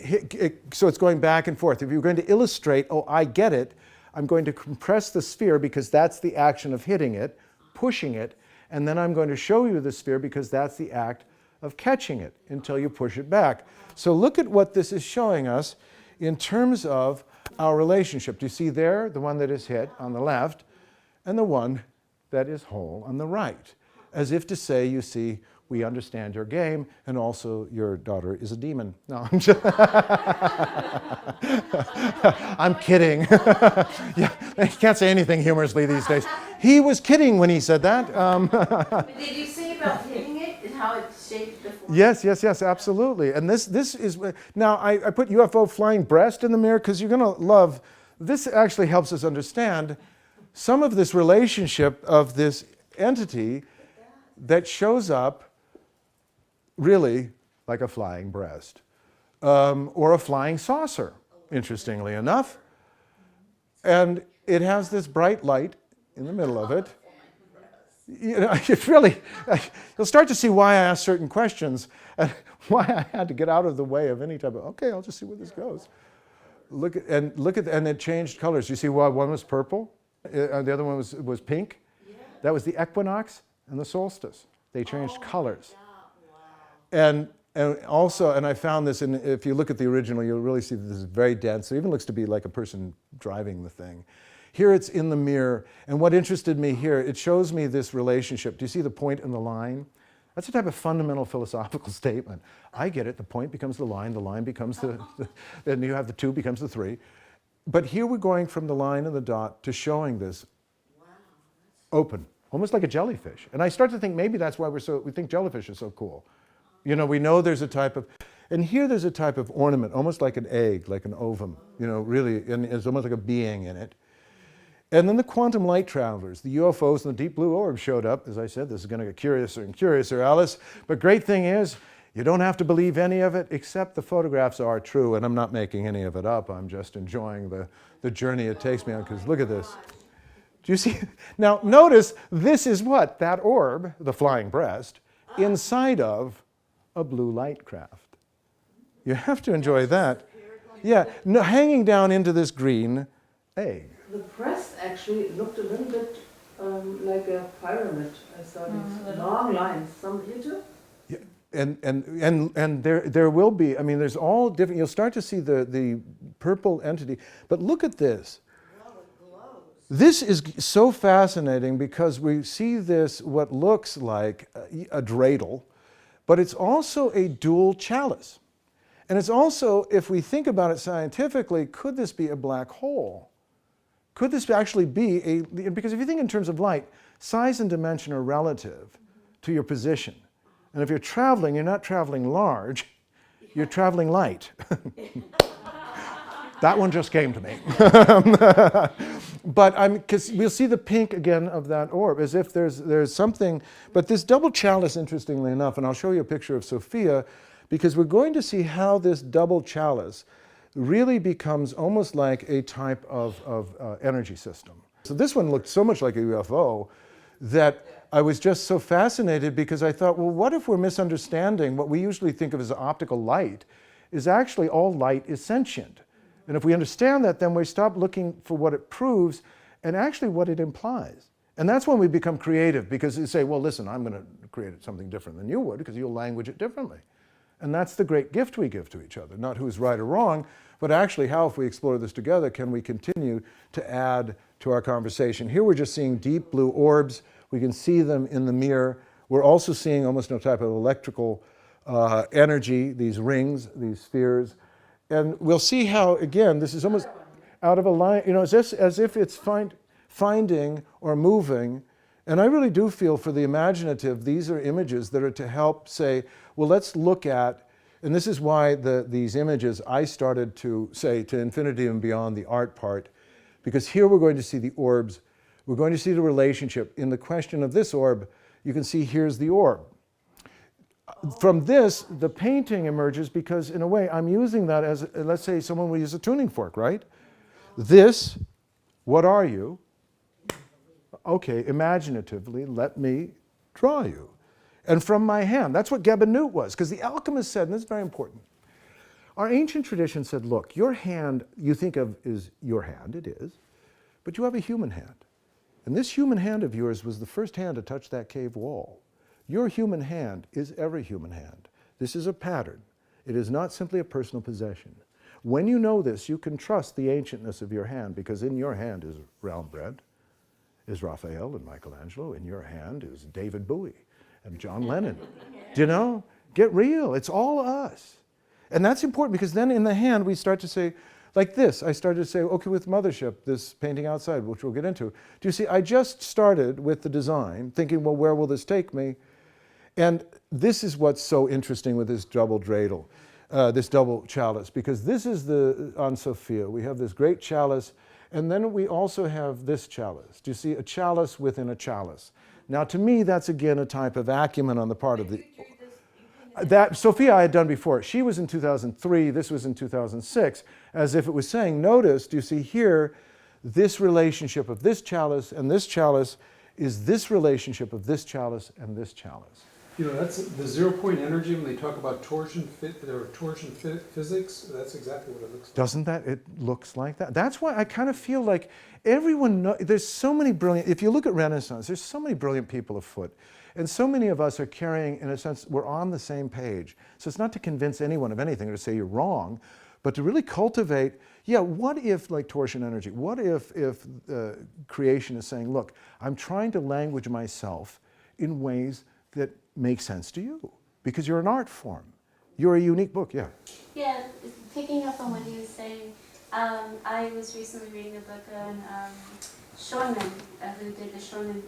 so it's going back and forth. If you're going to illustrate, oh, I get it, I'm going to compress the sphere because that's the action of hitting it, pushing it, and then I'm going to show you the sphere because that's the act of catching it until you push it back. So look at what this is showing us in terms of our relationship. Do you see there the one that is hit on the left and the one that is whole on the right? As if to say, you see, we understand your game, and also your daughter is a demon. No, I'm just I'm kidding. Yeah, you can't say anything humorously these days. He was kidding when he said that. But did you say about hitting it and how it shaped the form? Yes, absolutely. And this is, now I put UFO flying breast in the mirror because you're going to love, this actually helps us understand some of this relationship of this entity that shows up really like a flying breast or a flying saucer, interestingly enough. And it has this bright light in the middle of it. You know, it's really, you'll start to see why I asked certain questions and why I had to get out of the way of any type of, okay, I'll just see where this goes. And it changed colors. You see why one was purple, the other one was pink? Yeah. That was the equinox and the solstice. They changed colors. And also, and I found this, and if you look at the original, you'll really see that this is very dense. It even looks to be like a person driving the thing. Here it's in the mirror, and what interested me here, it shows me this relationship. Do you see the point and the line? That's a type of fundamental philosophical statement. I get it, the point becomes the line becomes then you have the 2 becomes the 3. But here we're going from the line and the dot to showing this open, almost like a jellyfish. And I start to think maybe that's why we think jellyfish are so cool. You know, we know there's a type of, and here there's a type of ornament, almost like an egg, like an ovum, you know, really, and it's almost like a being in it. And then the quantum light travelers, the UFOs and the deep blue orbs showed up. As I said, this is going to get curiouser and curiouser, Alice. But great thing is, you don't have to believe any of it, except the photographs are true, and I'm not making any of it up. I'm just enjoying the journey it takes me on, because look at this. Do you see? Now, notice, this is what? That orb, the flying breast, inside of a blue light craft. You have to enjoy that. Yeah, no, hanging down into this green egg. The breast actually looked a little bit like a pyramid. I saw these long lines. Some here too? Yeah, and there will be, I mean, there's all different, you'll start to see the purple entity, but look at this. Well, it glows. This is so fascinating because we see this, what looks like a dreidel, but it's also a dual chalice. And it's also, if we think about it scientifically, could this be a black hole? Could this actually be because if you think in terms of light, size and dimension are relative to your position. And if you're traveling, you're not traveling large, you're traveling light. That one just came to me. But because we'll see the pink again of that orb, as if there's something, but this double chalice, interestingly enough, and I'll show you a picture of Sophia, because we're going to see how this double chalice really becomes almost like a type of energy system. So this one looked so much like a UFO that I was just so fascinated, because I thought, well, what if we're misunderstanding what we usually think of as optical light is actually all light is sentient. And if we understand that, then we stop looking for what it proves and actually what it implies. And that's when we become creative, because you say, well, listen, I'm going to create something different than you would, because you'll language it differently. And that's the great gift we give to each other, not who's right or wrong, but actually how, if we explore this together, can we continue to add to our conversation. Here we're just seeing deep blue orbs. We can see them in the mirror. We're also seeing almost no type of electrical energy, these rings, these spheres. And we'll see how, again, this is almost out of a line, you know, as if it's finding or moving. And I really do feel for the imaginative, these are images that are to help say, well, let's look at, and this is why these images, I started to say to infinity and beyond the art part, because here we're going to see the orbs, we're going to see the relationship. In the question of this orb, you can see here's the orb. From this, the painting emerges because in a way I'm using that as, let's say someone will use a tuning fork, right? This, what are you? Okay, imaginatively, let me draw you. And from my hand, that's what Gebenut was, because the alchemist said, and this is very important, our ancient tradition said, look, your hand you think of is your hand, it is, but you have a human hand. And this human hand of yours was the first hand to touch that cave wall. Your human hand is every human hand. This is a pattern. It is not simply a personal possession. When you know this, you can trust the ancientness of your hand, because in your hand is Rembrandt, is Raphael and Michelangelo. In your hand is David Bowie and John Lennon. Do you know? Get real. It's all us. And that's important, because then in the hand we start to say, like this, I started to say, okay, with Mothership, this painting outside, which we'll get into. Do you see, I just started with the design, thinking, well, where will this take me? And this is what's so interesting with this double dreidel, this double chalice, because this is on Sophia. We have this great chalice, and then we also have this chalice. Do you see, a chalice within a chalice? Now, to me, that's again a type of acumen on the part of the... That Sophia I had done before. She was in 2003, this was in 2006, as if it was saying, notice, do you see here, this relationship of this chalice and this chalice is this relationship of this chalice and this chalice. You know, that's the 0-point energy when they talk about torsion physics. That's exactly what it looks like. Doesn't that? It looks like that. That's why I kind of feel like everyone there's so many brilliant, if you look at Renaissance, there's so many brilliant people afoot. And so many of us are carrying, in a sense, we're on the same page. So it's not to convince anyone of anything or to say you're wrong, but to really cultivate, yeah, what if, like torsion energy, what if creation is saying, look, I'm trying to language myself in ways that make sense to you, because you're an art form. You're a unique book, yeah. Yeah, picking up on what he was saying, I was recently reading a book on Schumann, who did the Schumann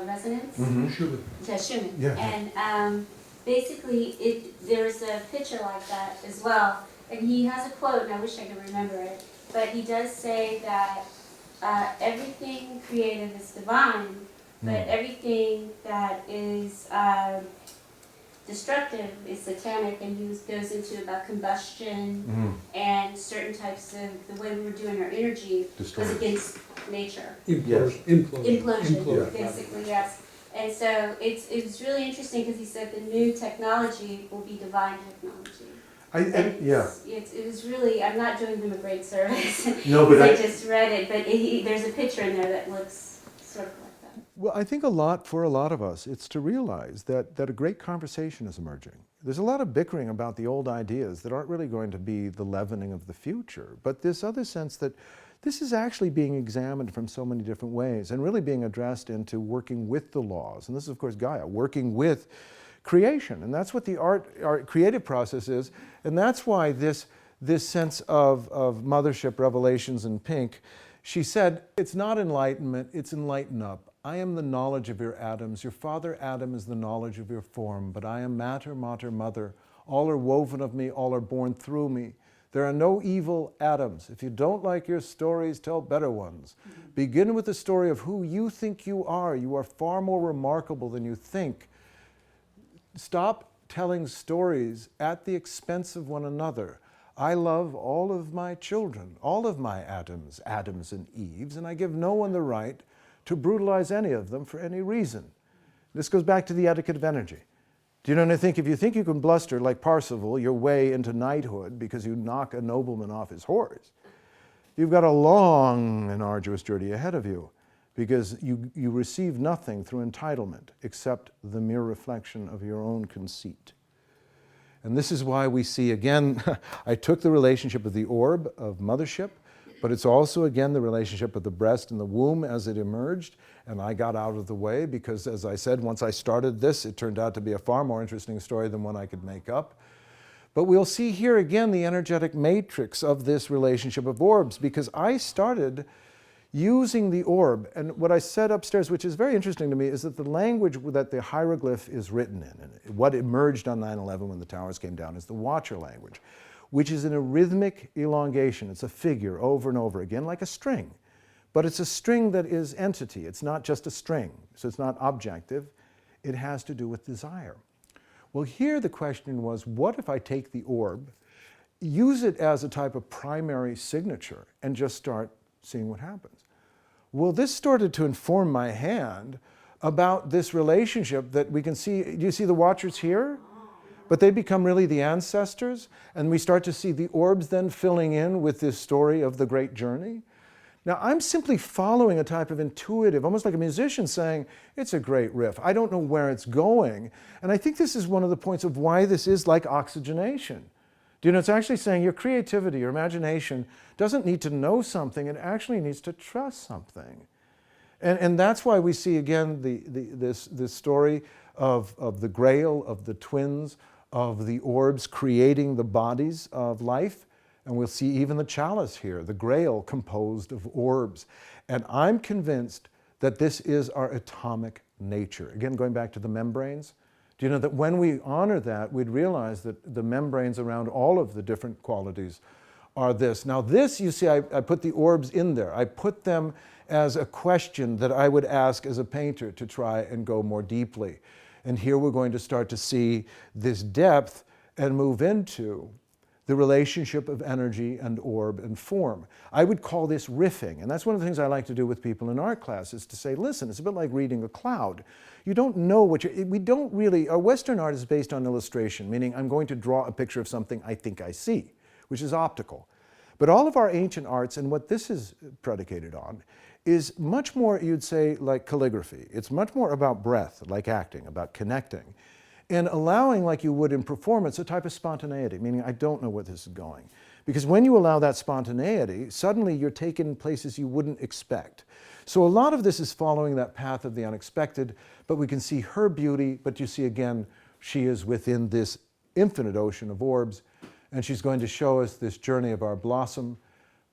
resonance. Mm-hmm. Schumann. Yeah, Schumann. Yeah. And basically, there's a picture like that as well. And he has a quote, and I wish I could remember it, but he does say that everything created is divine, but everything that is destructive is satanic, and he goes into about combustion and certain types of, the way we were doing our energy was against nature. Implosion, basically, yes. And so it's really interesting, because he said the new technology will be divine technology. It was really, I'm not doing him a great service. No, but I just read it, but there's a picture in there that looks sort of like that. Well, I think for a lot of us, it's to realize that a great conversation is emerging. There's a lot of bickering about the old ideas that aren't really going to be the leavening of the future, but this other sense that this is actually being examined from so many different ways and really being addressed into working with the laws. And this is, of course, Gaia, working with creation. And that's what the art creative process is. And that's why this sense of Mothership, Revelations in pink, she said, it's not enlightenment, it's enlighten up. I am the knowledge of your atoms. Your father Adam is the knowledge of your form, but I am matter, mater, mother. All are woven of me, all are born through me. There are no evil atoms. If you don't like your stories, tell better ones. Begin with the story of who you think you are. You are far more remarkable than you think. Stop telling stories at the expense of one another. I love all of my children, all of my Adams and Eves, and I give no one the right to brutalize any of them for any reason. This goes back to the etiquette of energy. Do you know what I think? If you think you can bluster like Parsifal your way into knighthood because you knock a nobleman off his horse, you've got a long and arduous journey ahead of you, because you receive nothing through entitlement except the mere reflection of your own conceit. And this is why we see, again, I took the relationship of the orb, of Mothership, but it's also, again, the relationship of the breast and the womb as it emerged, and I got out of the way because, as I said, once I started this, it turned out to be a far more interesting story than one I could make up. But we'll see here again the energetic matrix of this relationship of orbs, because I started using the orb. And what I said upstairs, which is very interesting to me, is that the language that the hieroglyph is written in, and what emerged on 9/11 when the towers came down, is the Watcher language, which is in a rhythmic elongation. It's a figure over and over again, like a string. But it's a string that is entity. It's not just a string. So it's not objective. It has to do with desire. Well, here the question was, what if I take the orb, use it as a type of primary signature, and just start seeing what happens? Well, this started to inform my hand about this relationship that we can see. Do you see the Watchers here? But they become really the ancestors, and we start to see the orbs then filling in with this story of the great journey. Now, I'm simply following a type of intuitive, almost like a musician saying, it's a great riff. I don't know where it's going. And I think this is one of the points of why this is like oxygenation. Do you know, it's actually saying your creativity, your imagination doesn't need to know something, it actually needs to trust something. And that's why we see again this story of the Grail, of the twins, of the orbs creating the bodies of life. And we'll see even the chalice here, the Grail composed of orbs. And I'm convinced that this is our atomic nature. Again, going back to the membranes, do you know that when we honor that, we'd realize that the membranes around all of the different qualities are this. Now this, you see, I put the orbs in there. I put them as a question that I would ask as a painter to try and go more deeply. And here we're going to start to see this depth and move into the relationship of energy and orb and form. I would call this riffing, and that's one of the things I like to do with people in art class, is to say, listen, it's a bit like reading a cloud. You don't know what we don't really, our Western art is based on illustration, meaning I'm going to draw a picture of something I think I see, which is optical. But all of our ancient arts, and what this is predicated on, is much more, you'd say, like calligraphy. It's much more about breath, like acting, about connecting. And allowing, like you would in performance, a type of spontaneity, meaning I don't know where this is going. Because when you allow that spontaneity, suddenly you're taken places you wouldn't expect. So a lot of this is following that path of the unexpected, but we can see her beauty, but you see again, she is within this infinite ocean of orbs, and she's going to show us this journey of our blossom.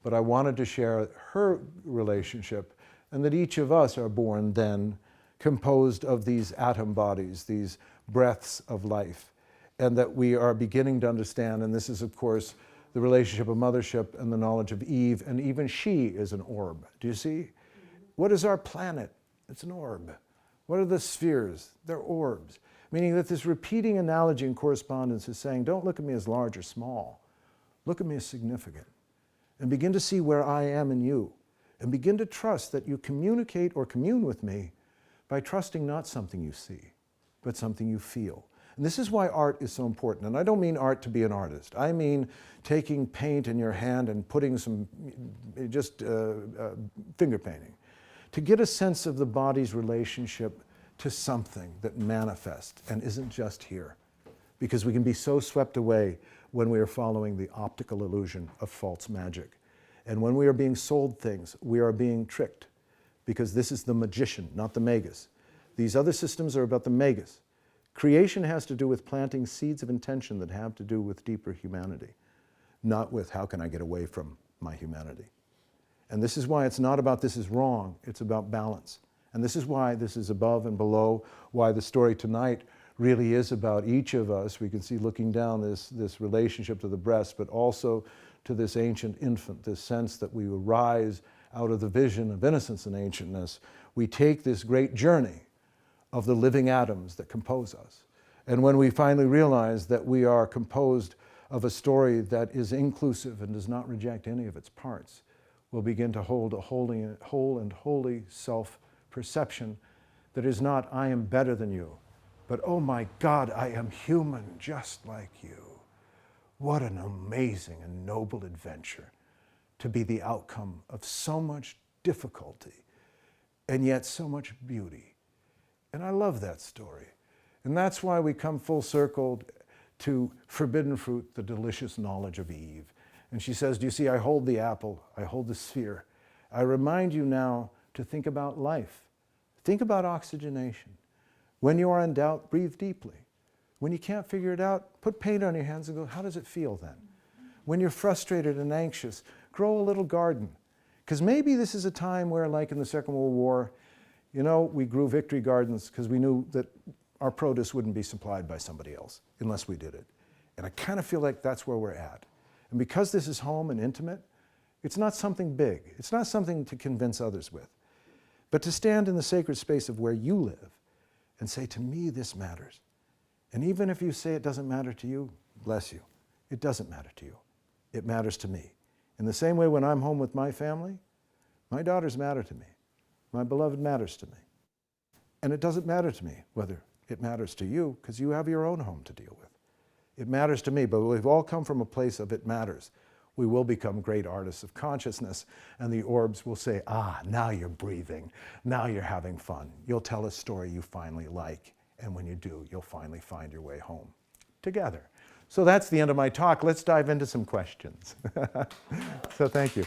But I wanted to share her relationship, and that each of us are born then composed of these atom bodies, these breaths of life, and that we are beginning to understand, and this is of course the relationship of Mothership and the knowledge of Eve, and even she is an orb. Do you see? What is our planet? It's an orb. What are the spheres? They're orbs. Meaning that this repeating analogy in Correspondence is saying, don't look at me as large or small. Look at me as significant. And begin to see where I am in you. And begin to trust that you communicate or commune with me by trusting not something you see, but something you feel. And this is why art is so important. And I don't mean art to be an artist. I mean taking paint in your hand and putting some, finger painting, to get a sense of the body's relationship to something that manifests and isn't just here. Because we can be so swept away when we are following the optical illusion of false magic. And when we are being sold things, we are being tricked. Because this is the magician, not the magus. These other systems are about the magus. Creation has to do with planting seeds of intention that have to do with deeper humanity, not with how can I get away from my humanity. And this is why it's not about this is wrong, it's about balance. And this is why this is above and below, why the story tonight really is about each of us. We can see looking down this relationship to the breast, but also to this ancient infant, this sense that we rise out of the vision of innocence and ancientness. We take this great journey of the living atoms that compose us. And when we finally realize that we are composed of a story that is inclusive and does not reject any of its parts, we'll begin to hold a whole and holy self-perception that is not, I am better than you, but oh my God, I am human just like you. What an amazing and noble adventure to be the outcome of so much difficulty and yet so much beauty. And I love that story. And that's why we come full circle to forbidden fruit, the delicious knowledge of Eve. And she says, do you see, I hold the apple, I hold the sphere. I remind you now to think about life. Think about oxygenation. When you are in doubt, breathe deeply. When you can't figure it out, put paint on your hands and go, how does it feel then? When you're frustrated and anxious, grow a little garden. Because maybe this is a time where, like in the Second World War, you know, we grew victory gardens because we knew that our produce wouldn't be supplied by somebody else unless we did it. And I kind of feel like that's where we're at. And because this is home and intimate, it's not something big. It's not something to convince others with. But to stand in the sacred space of where you live and say, to me, this matters. And even if you say it doesn't matter to you, bless you. It doesn't matter to you. It matters to me. In the same way, when I'm home with my family, my daughters matter to me. My beloved matters to me. And it doesn't matter to me whether it matters to you, because you have your own home to deal with. It matters to me, but we've all come from a place of it matters. We will become great artists of consciousness, and the orbs will say, ah, now you're breathing. Now you're having fun. You'll tell a story you finally like, and when you do, you'll finally find your way home together. So that's the end of my talk. Let's dive into some questions. So thank you.